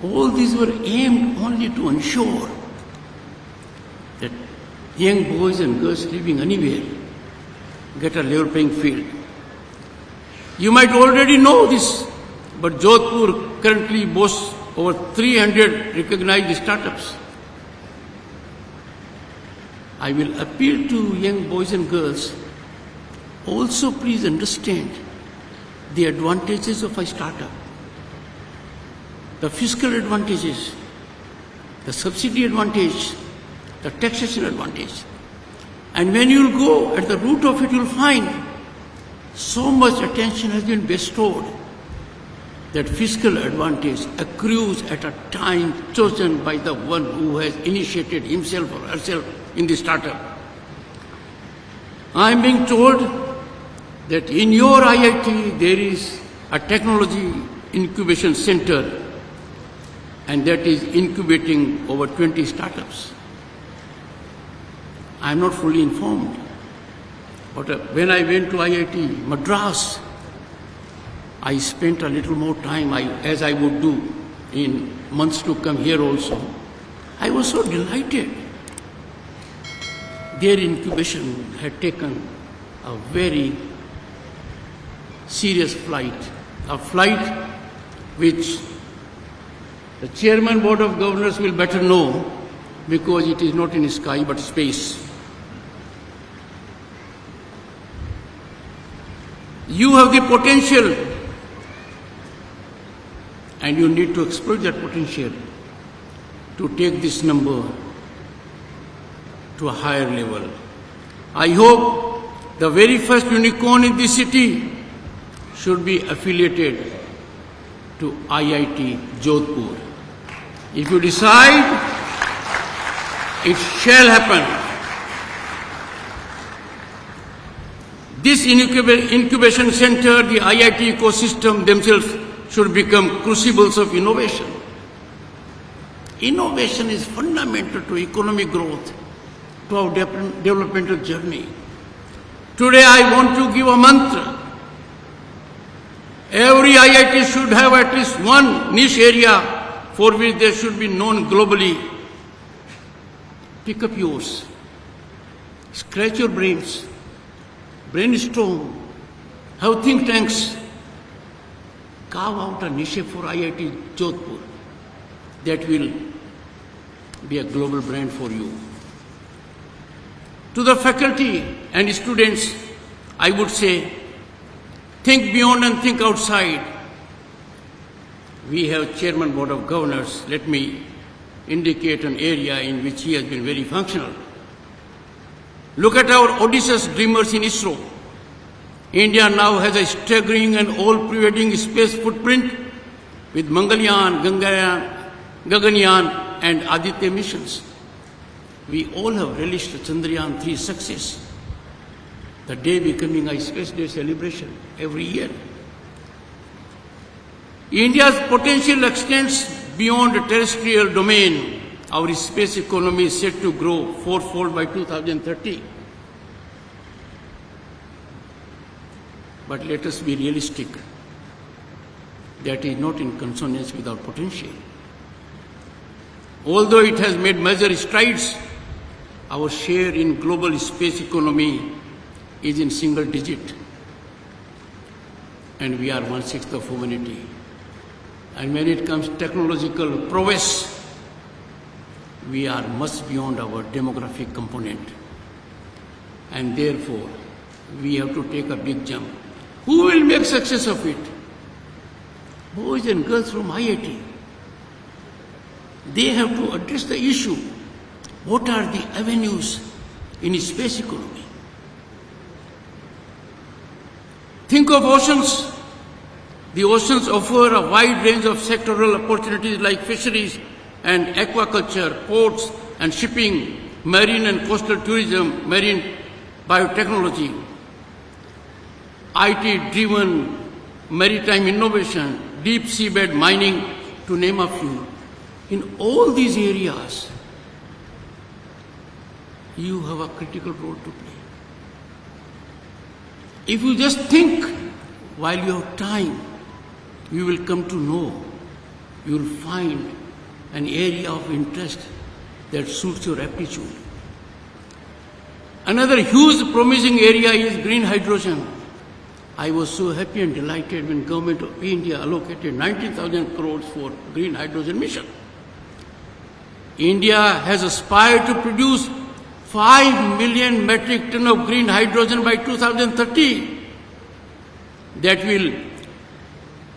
All these were aimed only to ensure that young boys and girls living anywhere get a level playing field. You might already know this, but Jodhpur currently boasts over 300 recognized startups. I will appeal to young boys and girls, Also, please understand the advantages of a startup, the fiscal advantages, the subsidy advantage, the taxation advantage. And when you will go at the root of it, you will find so much attention has been bestowed that fiscal advantage accrues at a time chosen by the one who has initiated himself or herself in the startup. I am being told that in your IIT there is a technology incubation center, and that is incubating over 20 startups. I am not fully informed. But when I went to IIT Madras, I spent a little more time, as I would do in months to come here also. I was so delighted. Their incubation had taken a very serious flight, a flight which the Chairman Board of Governors will better know, because it is not in the sky but space. You have the potential, and you need to exploit that potential to take this number to a higher level. I hope the very first unicorn in this city should be affiliated to IIT Jodhpur. If you decide, it shall happen. This incubation center, the IIT ecosystem themselves should become crucibles of innovation. Innovation is fundamental to economic growth, to our developmental journey. Today I want to give a mantra. Every IIT should have at least one niche area for which they should be known globally. Pick up yours. Scratch your brains. Brainstorm. Have think tanks. Carve out a niche for IIT Jodhpur that will be a global brand for you. To the faculty and students, I would say, think beyond and think outside. We have Chairman Board of Governors. Let me indicate an area in which he has been very functional. Look at our audacious dreamers in ISRO. India now has a staggering and all-pervading space footprint with Mangalyaan, Gaganyaan and Aditya missions. We all have relished Chandrayaan 3 success, the day becoming a Space Day celebration every year. India's potential extends beyond the terrestrial domain. Our space economy is set to grow fourfold by 2030. But let us be realistic. That is not in consonance with our potential. Although it has made major strides, our share in global space economy is in single digit. And we are 1/6 of humanity. And when it comes to technological prowess, we are much beyond our demographic component. And therefore, we have to take a big jump. Who will make success of it? Boys and girls from IIT. They have to address the issue. What are the avenues in space economy? Think of oceans. The oceans offer a wide range of sectoral opportunities like fisheries and aquaculture, ports and shipping, marine and coastal tourism, marine biotechnology, IT-driven maritime innovation, deep seabed mining, to name a few. In all these areas, you have a critical role to play. If you just think while you have time, you will come to know, you will find an area of interest that suits your aptitude. Another huge promising area is green hydrogen. I was so happy and delighted when Government of India allocated 19,000 crores for green hydrogen mission. India has aspired to produce 5 million metric ton of green hydrogen by 2030 that will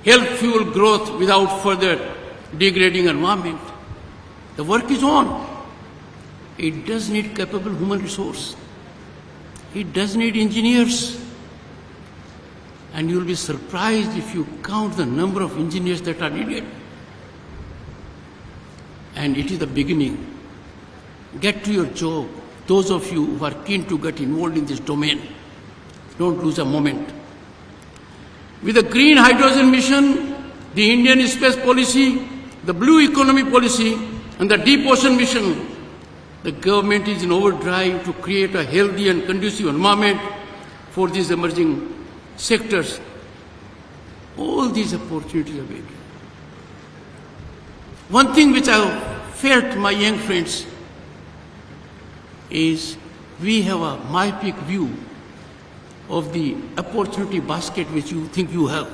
help fuel growth without further degrading environment. The work is on. It does need capable human resource. It does need engineers. And you will be surprised if you count the number of engineers that are needed. And it is the beginning. Get to your job. Those of you who are keen to get involved in this domain, don't lose a moment. With the green hydrogen mission, the Indian space policy, the blue economy policy, and the deep ocean mission, the government is in overdrive to create a healthy and conducive environment for these emerging sectors. All these opportunities are available. One thing which I have felt, my young friends, is we have a myopic view of the opportunity basket which you think you have.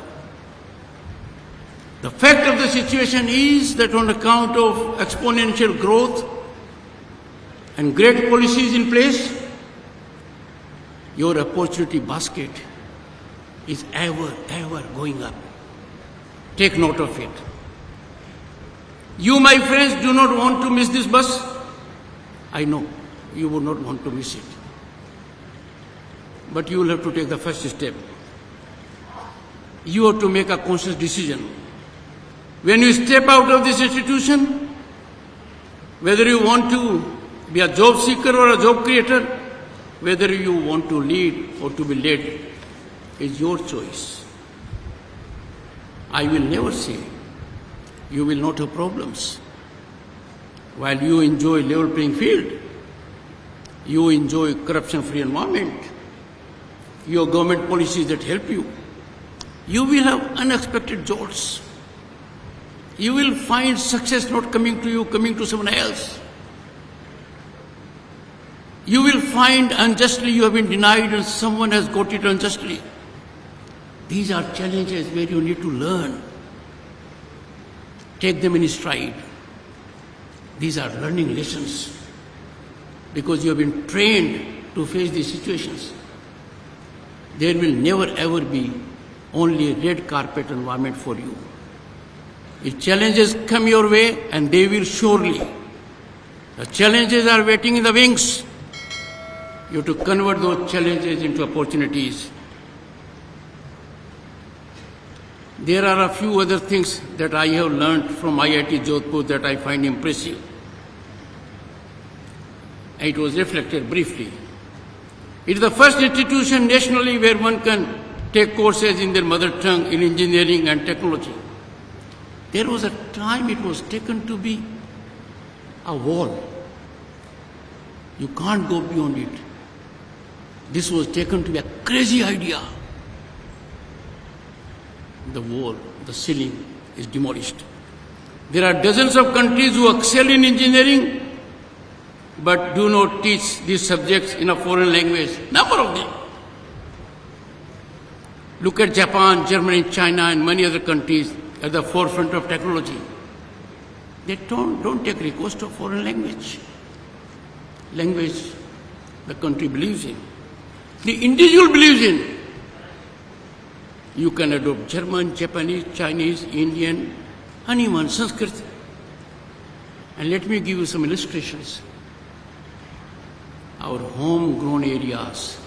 The fact of the situation is that on account of exponential growth and great policies in place, your opportunity basket is ever going up. Take note of it. You, my friends, do not want to miss this bus. I know you would not want to miss it. But you will have to take the first step. You have to make a conscious decision. When you step out of this institution, whether you want to be a job seeker or a job creator, whether you want to lead or to be led, is your choice. I will never say you will not have problems. While you enjoy level playing field, you enjoy corruption-free environment, your government policies that help you, you will have unexpected jolts. You will find success not coming to you, coming to someone else. You will find unjustly you have been denied and someone has got it unjustly. These are challenges where you need to learn. Take them in stride. These are learning lessons because you have been trained to face these situations. There will never ever be only a red carpet environment for you. If challenges come your way, and they will surely, the challenges are waiting in the wings. You have to convert those challenges into opportunities. There are a few other things that I have learned from IIT Jodhpur that I find impressive. It was reflected briefly. It is the first institution nationally where one can take courses in their mother tongue in engineering and technology. There was a time it was taken to be a wall. You can't go beyond it. This was taken to be a crazy idea. The wall, the ceiling is demolished. There are dozens of countries who excel in engineering but do not teach these subjects in a foreign language. Number of them. Look at Japan, Germany, China, and many other countries at the forefront of technology. They don't take recourse to a foreign language. Language the country believes in. The individual believes in. You can adopt German, Japanese, Chinese, Indian, and even Sanskrit. And let me give you some illustrations. Our homegrown areas,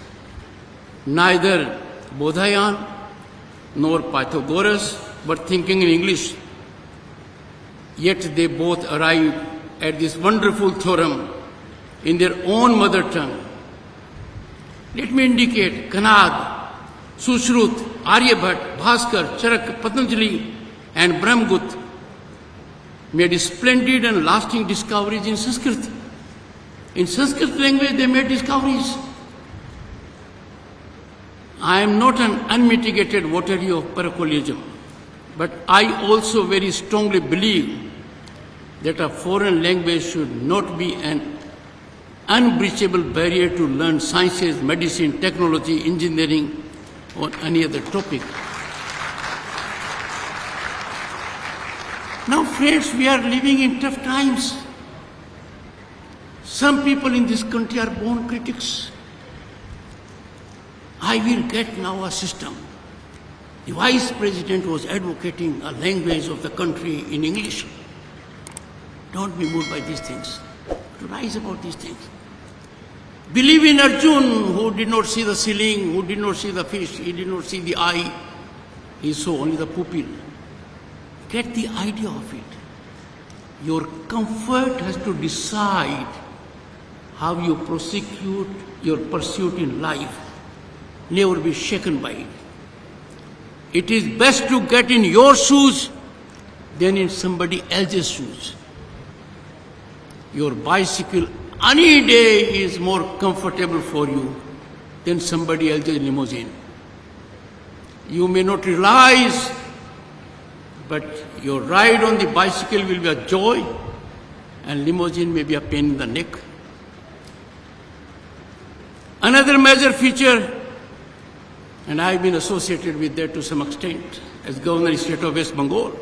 neither Bodhayan nor Pythagoras, but thinking in English. Yet they both arrived at this wonderful theorem in their own mother tongue. Let me indicate Kanad, Sushrut, Aryabhat, Bhaskar, Charak, Patanjali, and Brahmgut made splendid and lasting discoveries in Sanskrit. In Sanskrit language they made discoveries. I am not an unmitigated votary of parochialism, but I also very strongly believe that a foreign language should not be an unbreachable barrier to learn sciences, medicine, technology, engineering, or any other topic. Now, friends, we are living in tough times. Some people in this country are born critics. I will get now a system. The Vice President was advocating a language of the country in English. Don't be moved by these things. To rise about these things. Believe in Arjun, who did not see the ceiling, who did not see the fish, he did not see the eye. He saw only the pupil. Get the idea of it. Your comfort has to decide how you prosecute your pursuit in life. Never be shaken by it. It is best to get in your shoes than in somebody else's shoes. Your bicycle any day is more comfortable for you than somebody else's limousine. You may not realize, but your ride on the bicycle will be a joy and limousine may be a pain in the neck. Another major feature, and I have been associated with that to some extent as Governor of the State of West Bengal,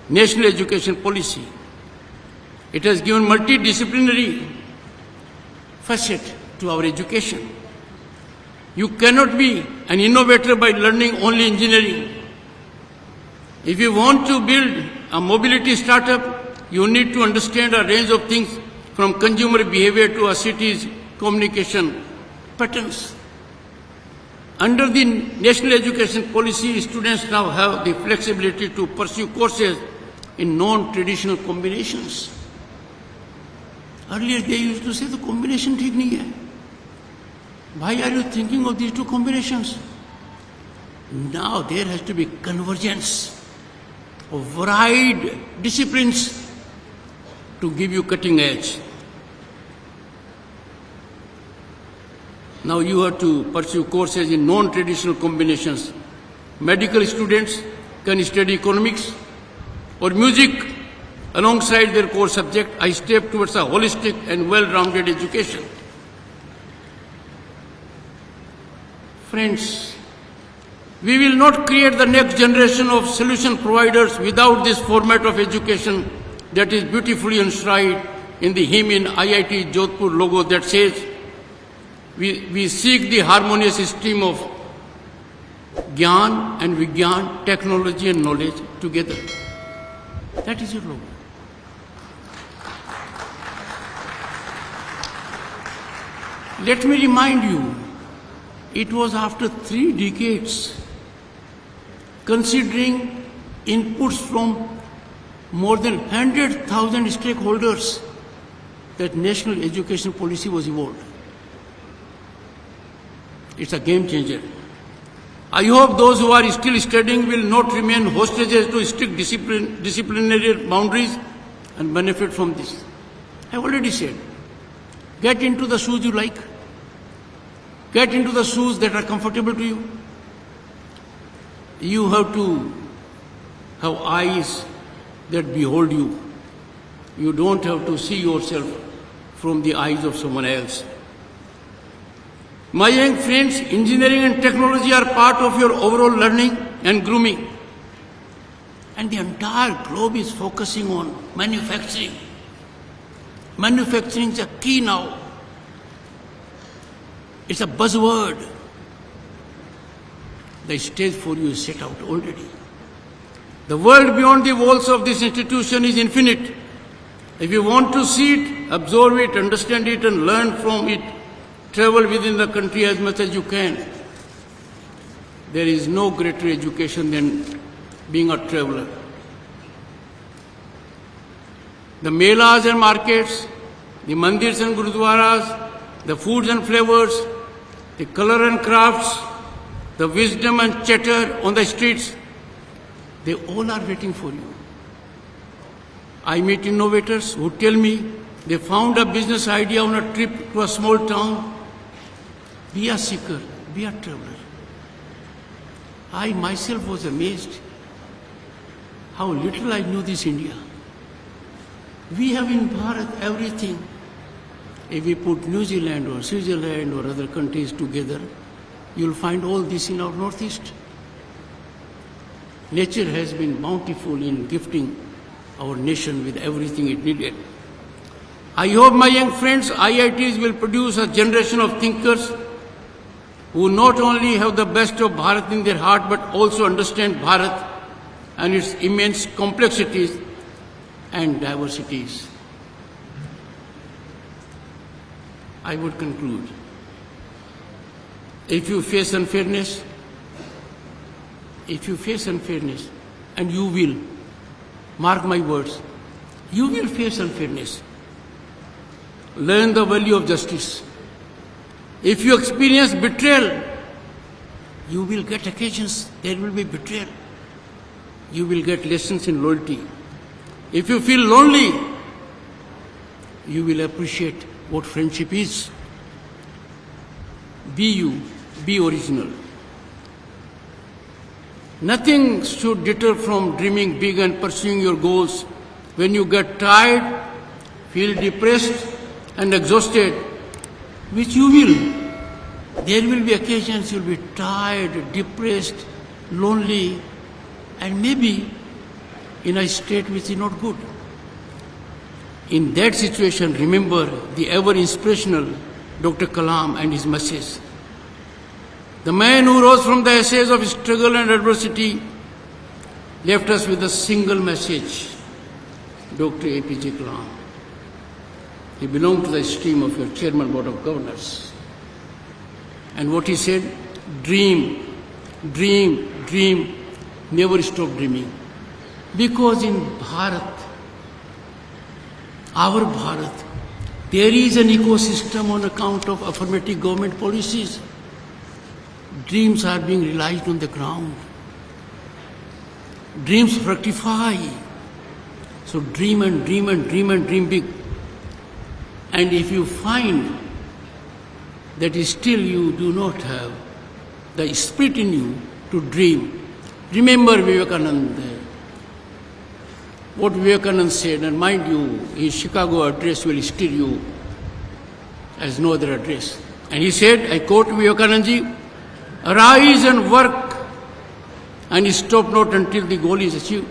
national education policy. It has given multidisciplinary facet to our education. You cannot be an innovator by learning only engineering. If you want to build a mobility startup, you need to understand a range of things from consumer behavior to a city's communication patterns. Under the national education policy, students now have the flexibility to pursue courses in non-traditional combinations. Earlier they used to say the combination ठीक नहीं है. Why are you thinking of these two combinations? Now there has to be convergence of varied disciplines to give you cutting edge. Now you have to pursue courses in non-traditional combinations. Medical students can study economics or music alongside their core subject. I step towards a holistic and well-rounded education. Friends, we will not create the next generation of solution providers without this format of education that is beautifully enshrined in the hymn in IIT Jodhpur logo that says, we seek the harmonious stream of Gyan and Vigyan, technology and knowledge together. That is your logo. Let me remind you, it was after 3 decades, considering inputs from more than 100,000 stakeholders, that national education policy was evolved. It's a game changer. I hope those who are still studying will not remain hostages to strict disciplinary boundaries and benefit from this. I already said, get into the shoes you like. Get into the shoes that are comfortable to you. You have to have eyes that behold you. You don't have to see yourself from the eyes of someone else. My young friends, engineering and technology are part of your overall learning and grooming. And the entire globe is focusing on manufacturing. Manufacturing is a key now. It's a buzzword. The stage for you is set out already. The world beyond the walls of this institution is infinite. If you want to see it, absorb it, understand it, and learn from it, travel within the country as much as you can. There is no greater education than being a traveler. The melas and markets, the mandirs and gurudwaras, the foods and flavors, the color and crafts, the wisdom and chatter on the streets, they all are waiting for you. I meet innovators who tell me they found a business idea on a trip to a small town. Be a seeker, be a traveler. I myself was amazed how little I knew this India. We have in Bharat everything. If we put New Zealand or Switzerland or other countries together, you'll find all this in our northeast. Nature has been bountiful in gifting our nation with everything it needed. I hope my young friends, IITs will produce a generation of thinkers who not only have the best of Bharat in their heart but also understand Bharat and its immense complexities and diversities. I would conclude. If you face unfairness, and you will, mark my words, you will face unfairness. Learn the value of justice. If you experience betrayal, you will get occasions, there will be betrayal. You will get lessons in loyalty. If you feel lonely, you will appreciate what friendship is. Be you, be original. Nothing should deter from dreaming big and pursuing your goals. When you get tired, feel depressed and exhausted, which you will. There will be occasions you will be tired, depressed, lonely, and maybe in a state which is not good. In that situation, remember the ever-inspirational Dr. Kalam and his message. The man who rose from the ashes of struggle and adversity left us with a single message, Dr. APJ Kalam. He belonged to the stream of your Chairman Board of Governors. And what he said, dream, dream, dream, never stop dreaming. Because in Bharat, our Bharat, there is an ecosystem on account of affirmative government policies. Dreams are being realized on the ground. Dreams fructify. So dream and dream and dream and dream big. And if you find that still you do not have the spirit in you to dream, remember Vivekananda. What Vivekananda said, and mind you, his Chicago address will stir you as no other address. And he said, I quote Vivekananda, arise and work and stop not until the goal is achieved.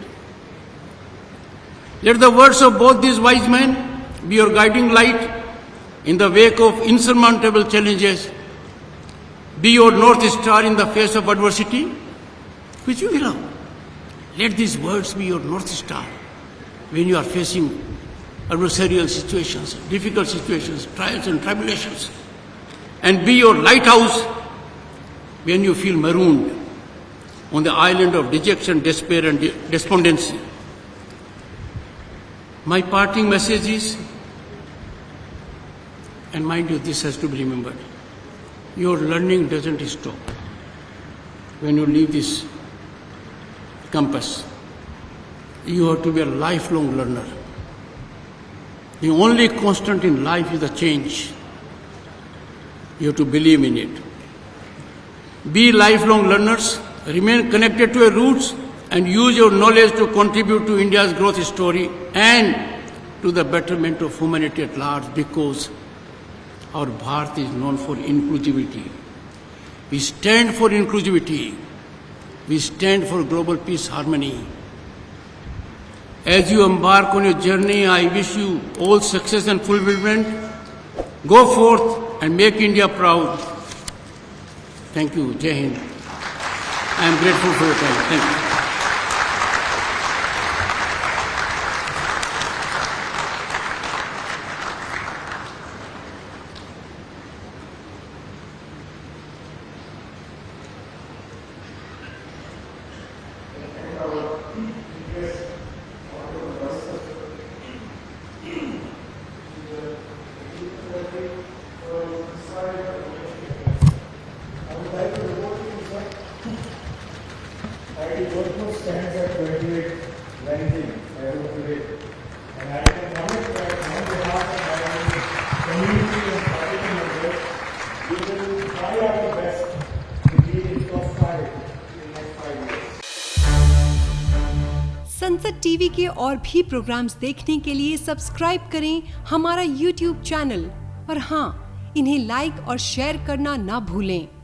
Let the words of both these wise men be your guiding light in the wake of insurmountable challenges. Be your north star in the face of adversity, which you will have. Let these words be your north star when you are facing adversarial situations, difficult situations, trials and tribulations. And be your lighthouse when you feel marooned on the island of dejection, despair and despondency. My parting message is, and mind you, this has to be remembered, your learning doesn't stop when you leave this campus. You have to be a lifelong learner. The only constant in life is the change. You have to believe in it. Be lifelong learners, remain connected to your roots, and use your knowledge to contribute to India's growth story and to the betterment of humanity at large, because our Bharat is known for inclusivity. We stand for inclusivity. We stand for global peace, harmony. As you embark on your journey, I wish you all success and fulfillment. Go forth and make India proud. Thank you. Jai Hind. I am grateful for your time. Thank you. IIT Jodhpur stands at 28 ranking as of today, and I can promise that on behalf of my community and party members, we will try our best to be in top 5 in the next 5 years. संसद TV के और भी programmes देखने के लिए subscribe करें हमारा YouTube channel और हाँ, इन्हें लाइक और शेयर करना ना भूलें।